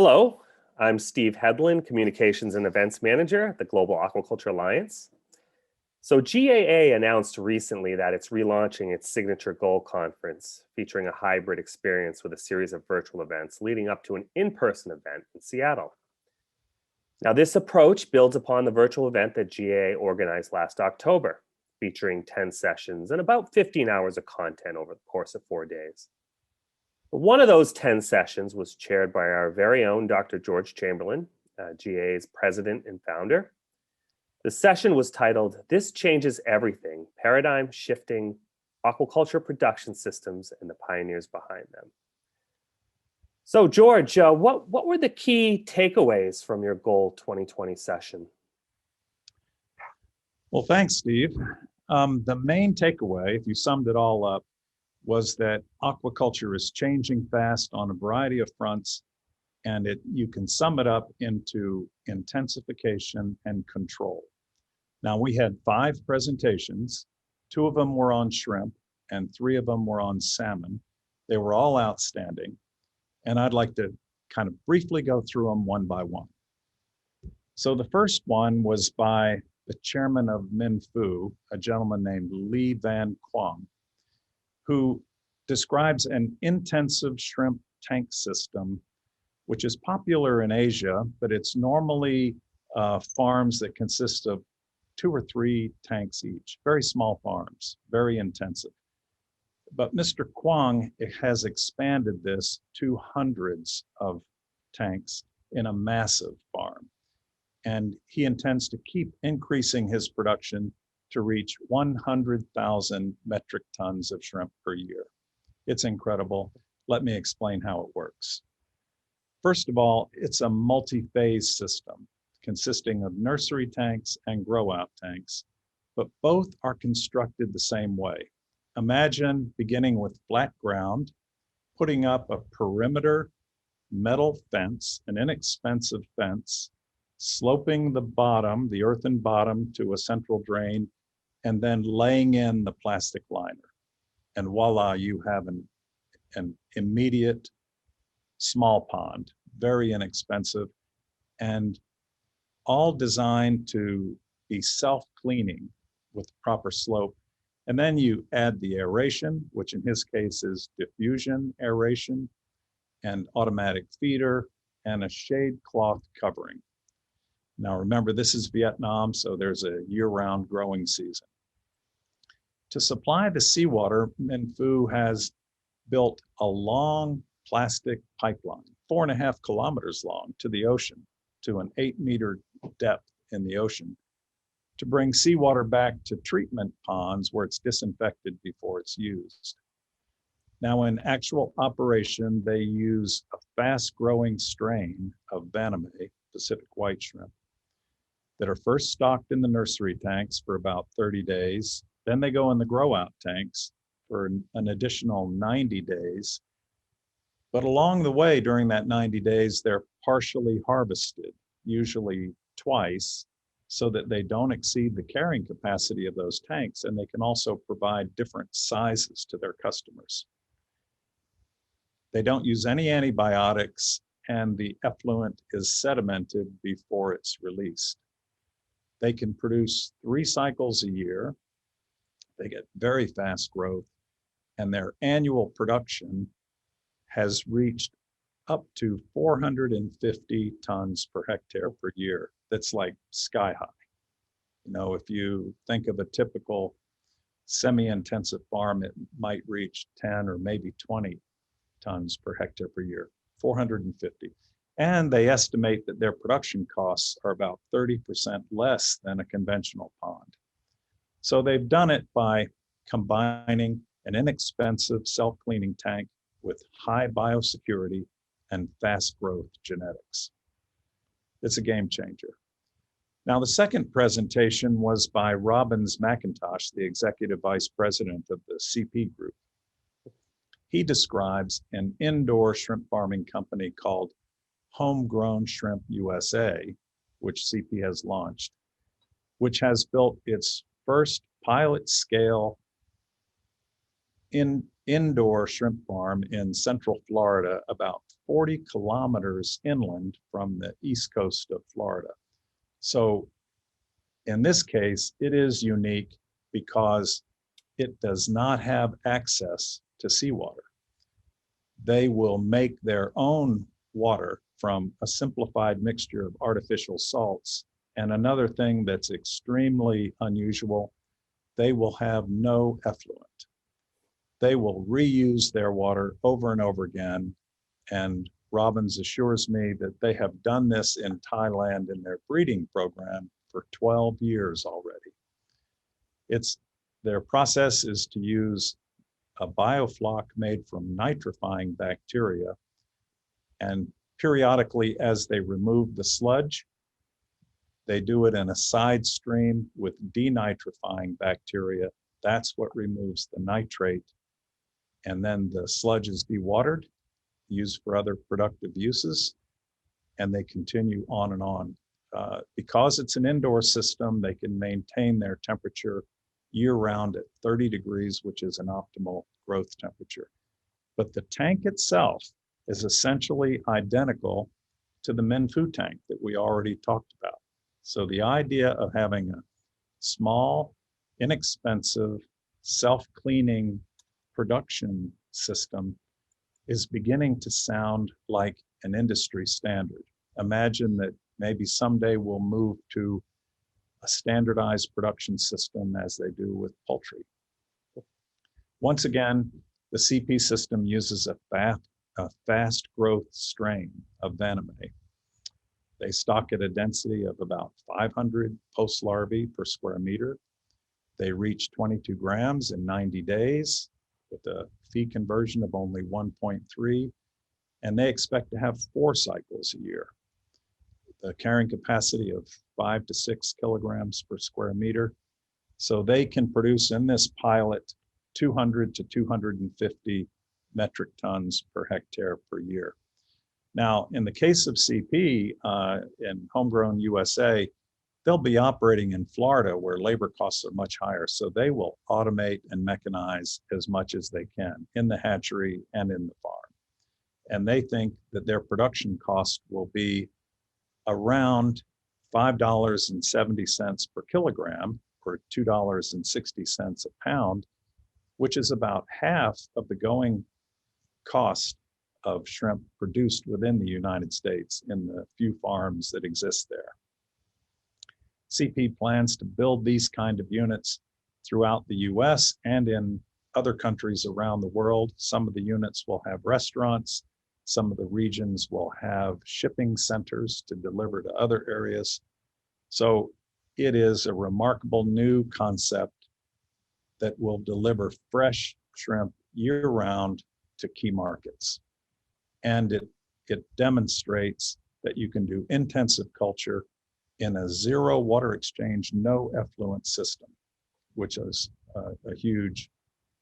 Hello, I'm Steve Hedlund, Communications and Events Manager at the Global Aquaculture Alliance. So GAA announced recently that it's relaunching its Signature Goal Conference, featuring a hybrid experience with a series of virtual events leading up to an in-person event in Seattle. Now, this approach builds upon the virtual event that GAA organized last October, featuring 10 sessions and about 15 hours of content over the course of 4 days. One of those 10 sessions was chaired by our very own Dr. George Chamberlain, GAA's president and founder. The session was titled, "This Changes Everything, Paradigm Shifting Aquaculture Production Systems and the Pioneers Behind Them." So George, what were the key takeaways from your Goal 2020 session? Well, thanks, Steve. The main takeaway, if you summed it all up, was that aquaculture is changing fast on a variety of fronts, and you can sum it up into intensification and control. Now, we had 5 presentations. 2 of them were on shrimp, and 3 of them were on salmon. They were all outstanding, and I'd like to kind of briefly go through them one by one. So the first one was by the chairman of MinFu, a gentleman named Li Van Quang, who describes an intensive shrimp tank system, which is popular in Asia, but it's normally farms that consist of 2 or 3 tanks each, very small farms, very intensive. But Mr. Quang has expanded this to hundreds of tanks in a massive farm. And he intends to keep increasing his production to reach 100,000 metric tons of shrimp per year. It's incredible. Let me explain how it works. First of all, it's a multi-phase system consisting of nursery tanks and grow-out tanks, but both are constructed the same way. Imagine beginning with flat ground, putting up a perimeter metal fence, an inexpensive fence, sloping the bottom, the earthen bottom, to a central drain, and then laying in the plastic liner. And voila, you have an immediate small pond, very inexpensive, and all designed to be self-cleaning with proper slope. And then you add the aeration, which in his case is diffusion aeration, and automatic feeder, and a shade cloth covering. Now remember, this is Vietnam, so there's a year-round growing season. To supply the seawater, MinFu has built a long plastic pipeline, 4.5 kilometers long, to the ocean, to an 8-meter depth in the ocean, to bring seawater back to treatment ponds where it's disinfected before it's used. Now, in actual operation, they use a fast-growing strain of Vaname, Pacific white shrimp, that are first stocked in the nursery tanks for about 30 days. Then they go in the grow-out tanks for an additional 90 days. But along the way, during that 90 days, they're partially harvested, usually twice, so that they don't exceed the carrying capacity of those tanks, and they can also provide different sizes to their customers. They don't use any antibiotics, and the effluent is sedimented before it's released. They can produce 3 cycles a year. They get very fast growth, and their annual production has reached up to 450 tons per hectare per year. That's like sky high. You know, if you think of a typical semi-intensive farm, it might reach 10 or maybe 20 tons per hectare per year, 450. And they estimate that their production costs are about 30% less than a conventional pond. So they've done it by combining an inexpensive self-cleaning tank with high biosecurity and fast growth genetics. It's a game changer. Now, the second presentation was by Robbins McIntosh, the Executive Vice President of the CP Group. He describes an indoor shrimp farming company called Homegrown Shrimp USA, which CP has launched, which has built its first pilot scale indoor shrimp farm in central Florida, about 40 kilometers inland from the east coast of Florida. So in this case, it is unique because it does not have access to seawater. They will make their own water from a simplified mixture of artificial salts. And another thing that's extremely unusual, they will have no effluent. They will reuse their water over and over again. And Robbins assures me that they have done this in Thailand in their breeding program for 12 years already. Their process is to use a biofloc made from nitrifying bacteria. And periodically, as they remove the sludge, they do it in a side stream with denitrifying bacteria. That's what removes the nitrate. And then the sludge is dewatered, used for other productive uses, and they continue on and on. Because it's an indoor system, they can maintain their temperature year-round at 30 degrees, which is an optimal growth temperature. But the tank itself is essentially identical to the Minfu tank that we already talked about. So the idea of having a small, inexpensive, self-cleaning production system is beginning to sound like an industry standard. Imagine that maybe someday we'll move to a standardized production system as they do with poultry. Once again, the CP system uses a fast growth strain of Vannamei. They stock at a density of about 500 post-larvae per square meter. They reach 22 grams in 90 days with a feed conversion of only 1.3, and they expect to have 4 cycles a year. The carrying capacity of 5 to 6 kilograms per square meter. So they can produce in this pilot 200 to 250 metric tons per hectare per year. Now, in the case of CP in Homegrown USA, they'll be operating in Florida where labor costs are much higher. So they will automate and mechanize as much as they can in the hatchery and in the farm. And they think that their production cost will be around $5.70 per kilogram or $2.60 a pound, which is about half of the going cost of shrimp produced within the United States in the few farms that exist there. CP plans to build these kind of units throughout the US and in other countries around the world. Some of the units will have restaurants. Some of the regions will have shipping centers to deliver to other areas. So it is a remarkable new concept that will deliver fresh shrimp year-round to key markets. And it demonstrates that you can do intensive culture in a zero water exchange, no effluent system, which is a huge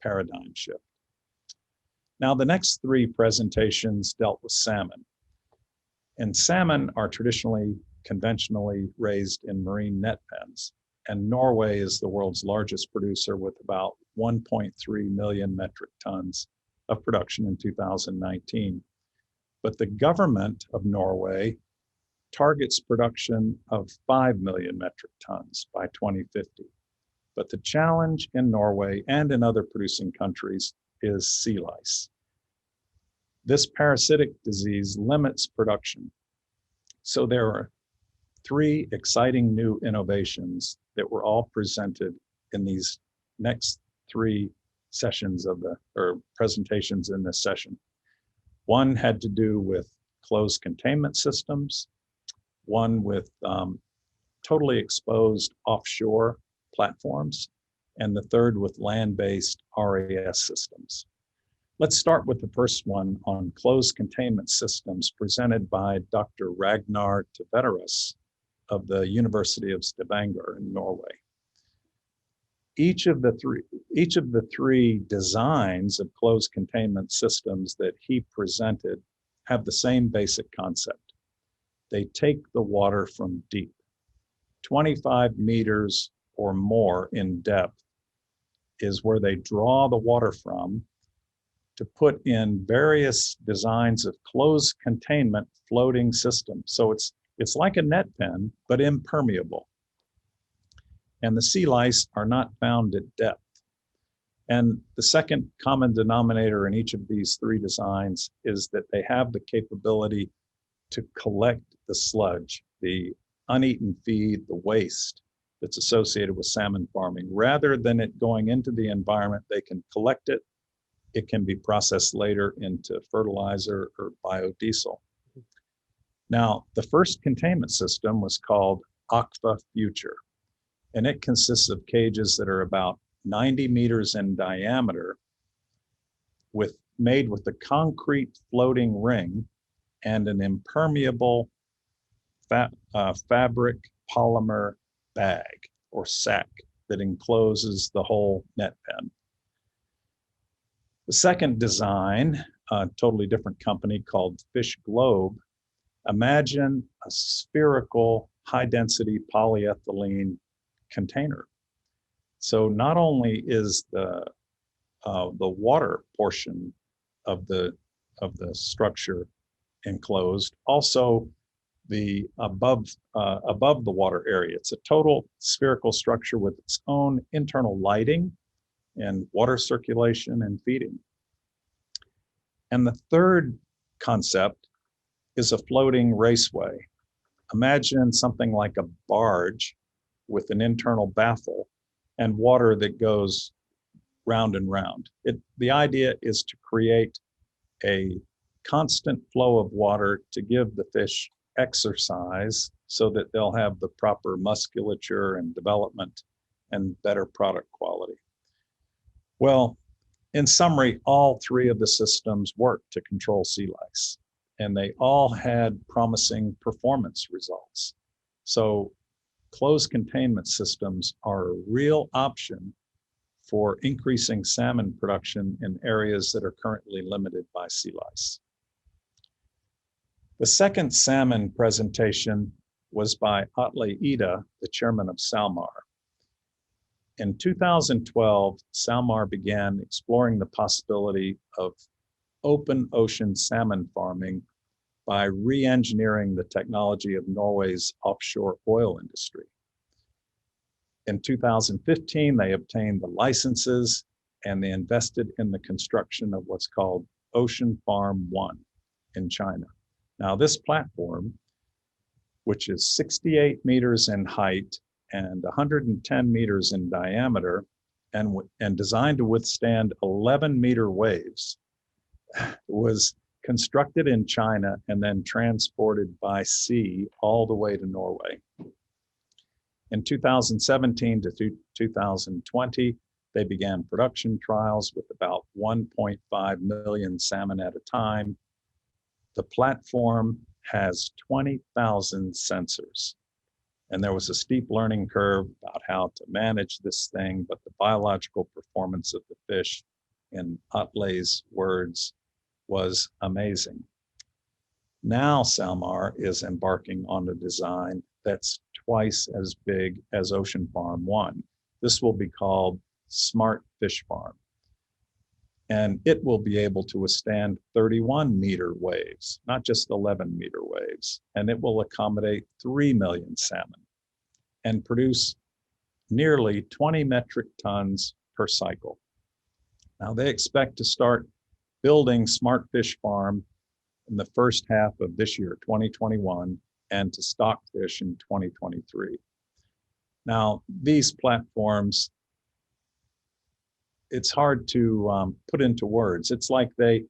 paradigm shift. Now, the next 3 presentations dealt with salmon. And salmon are conventionally raised in marine net pens. And Norway is the world's largest producer with about 1.3 million metric tons of production in 2019. But the government of Norway targets production of 5 million metric tons by 2050. But the challenge in Norway and in other producing countries is sea lice. This parasitic disease limits production. So there are 3 exciting new innovations that were all presented in these next 3 sessions or presentations in this session. One had to do with closed containment systems, one with totally exposed offshore platforms, and the third with land-based RAS systems. Let's start with the first one on closed containment systems presented by Dr. Ragnar Tveterås of the University of Stavanger in Norway. Each of the three designs of closed containment systems that he presented have the same basic concept. They take the water from deep, 25 meters or more in depth, is where they draw the water from to put in various designs of closed containment floating systems. So it's like a net pen, but impermeable. And the sea lice are not found at depth. And the second common denominator in each of these three designs is that they have the capability to collect the sludge, the uneaten feed, the waste that's associated with salmon farming. Rather than it going into the environment, they can collect it. It can be processed later into fertilizer or biodiesel. Now, the first containment system was called Aquaculture, and it consists of cages that are about 90 meters in diameter, made with a concrete floating ring and an impermeable fabric polymer bag or sack that encloses the whole net pen. The second design, a totally different company called Fish Globe. Imagine a spherical high-density polyethylene container. So not only is the water portion of the structure enclosed, also the above the water area. It's a total spherical structure with its own internal lighting and water circulation and feeding. And the third concept is a floating raceway. Imagine something like a barge with an internal baffle and water that goes round and round. The idea is to create a constant flow of water to give the fish exercise so that they'll have the proper musculature and development and better product quality. Well, in summary, all three of the systems worked to control sea lice, and they all had promising performance results. So closed containment systems are a real option for increasing salmon production in areas that are currently limited by sea lice. The second salmon presentation was by Atle Ida, the chairman of SalMar. In 2012, SalMar began exploring the possibility of open ocean salmon farming by re-engineering the technology of Norway's offshore oil industry. In 2015, they obtained the licenses and they invested in the construction of what's called Ocean Farm 1 in China. Now, this platform, which is 68 meters in height and 110 meters in diameter and designed to withstand 11-meter waves, was constructed in China and then transported by sea all the way to Norway. In 2017 to 2020, they began production trials with about 1.5 million salmon at a time. The platform has 20,000 sensors. And there was a steep learning curve about how to manage this thing, but the biological performance of the fish, in Atle's words, was amazing. Now SalMar is embarking on a design that's twice as big as Ocean Farm 1. This will be called Smart Fish Farm. And it will be able to withstand 31-meter waves, not just 11-meter waves. And it will accommodate 3 million salmon and produce nearly 20 metric tons per cycle. Now they expect to start building Smart Fish Farm in the first half of this year, 2021, and to stock fish in 2023. Now, these platforms, it's hard to put into words. It's like they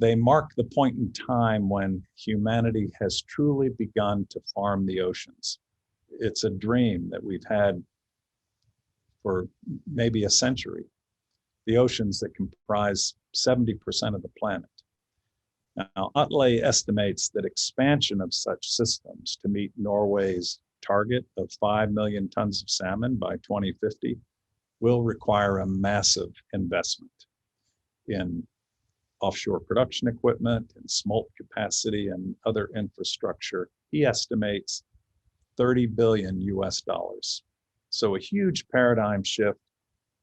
mark the point in time when humanity has truly begun to farm the oceans. It's a dream that we've had for maybe a century. The oceans that comprise 70% of the planet. Now, Atle estimates that expansion of such systems to meet Norway's target of 5 million tons of salmon by 2050 will require a massive investment in offshore production equipment and smolt capacity and other infrastructure. He estimates $30 billion US. So a huge paradigm shift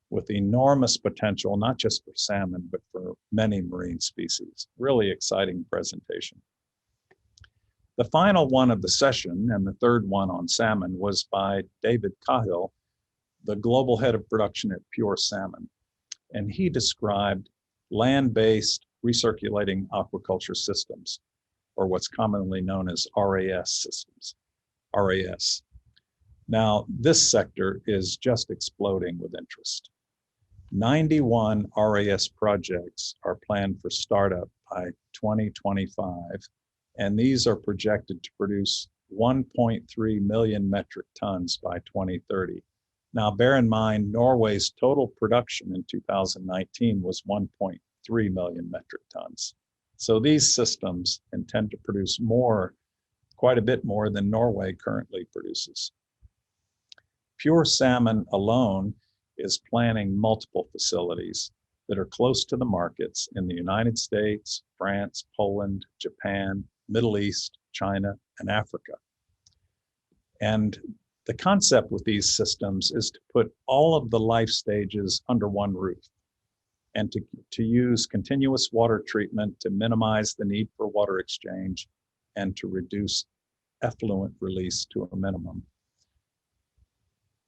with enormous potential, not just for salmon, but for many marine species. Really exciting presentation. The final one of the session, and the third one on salmon, was by David Cahill, the global head of production at Pure Salmon. And he described land-based recirculating aquaculture systems, or what's commonly known as RAS systems, RAS. Now, this sector is just exploding with interest. 91 RAS projects are planned for startup by 2025, and these are projected to produce 1.3 million metric tons by 2030. Now, bear in mind, Norway's total production in 2019 was 1.3 million metric tons. So these systems intend to produce more, quite a bit more than Norway currently produces. Pure Salmon alone is planning multiple facilities that are close to the markets in the United States, France, Poland, Japan, Middle East, China, and Africa. And the concept with these systems is to put all of the life stages under one roof and to use continuous water treatment to minimize the need for water exchange and to reduce effluent release to a minimum.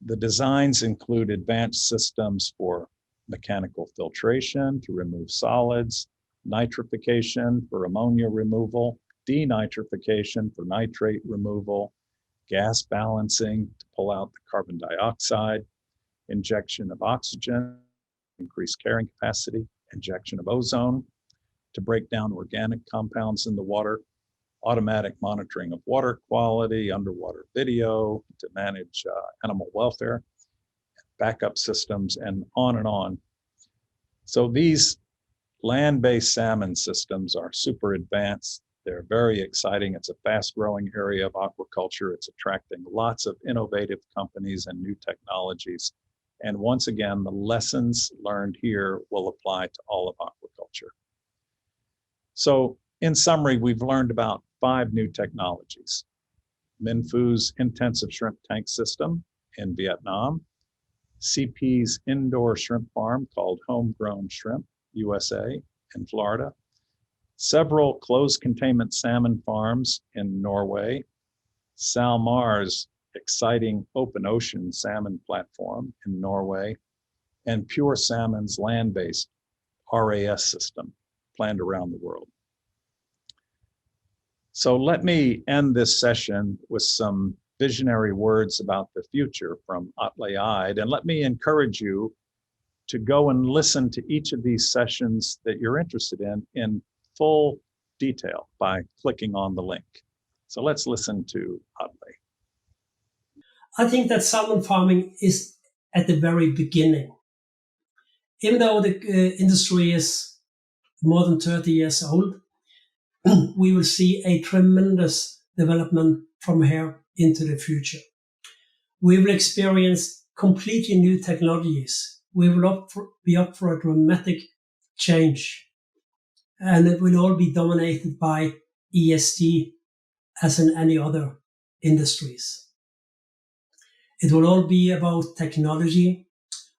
The designs include advanced systems for mechanical filtration to remove solids, nitrification for ammonia removal, denitrification for nitrate removal, gas balancing to pull out the carbon dioxide, injection of oxygen, increase carrying capacity, injection of ozone to break down organic compounds in the water, automatic monitoring of water quality, underwater video to manage animal welfare, backup systems, and on and on. So these land-based salmon systems are super advanced. They're very exciting. It's a fast-growing area of aquaculture. It's attracting lots of innovative companies and new technologies. And once again, the lessons learned here will apply to all of aquaculture. So in summary, we've learned about 5 new technologies. Minfu's intensive shrimp tank system in Vietnam, CP's indoor shrimp farm called Homegrown Shrimp USA in Florida, several closed containment salmon farms in Norway, SalMar's exciting open ocean salmon platform in Norway, and Pure Salmon's land-based RAS system planned around the world. So let me end this session with some visionary words about the future from Atle Eid, and let me encourage you to go and listen to each of these sessions that you're interested in full detail by clicking on the link. So let's listen to Atle. I think that salmon farming is at the very beginning. Even though the industry is more than 30 years old, we will see a tremendous development from here into the future. We will experience completely new technologies. We will be up for a dramatic change. And it will all be dominated by ESG as in any other industries. It will all be about technology.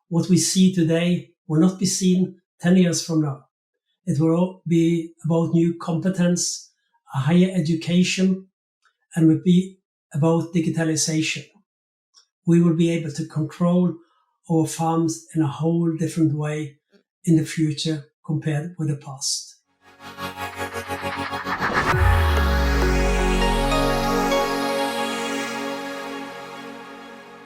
What we see today will not be seen 10 years from now. It will all be about new competence, a higher education, and will be about digitalization. We will be able to control our farms in a whole different way in the future compared with the past.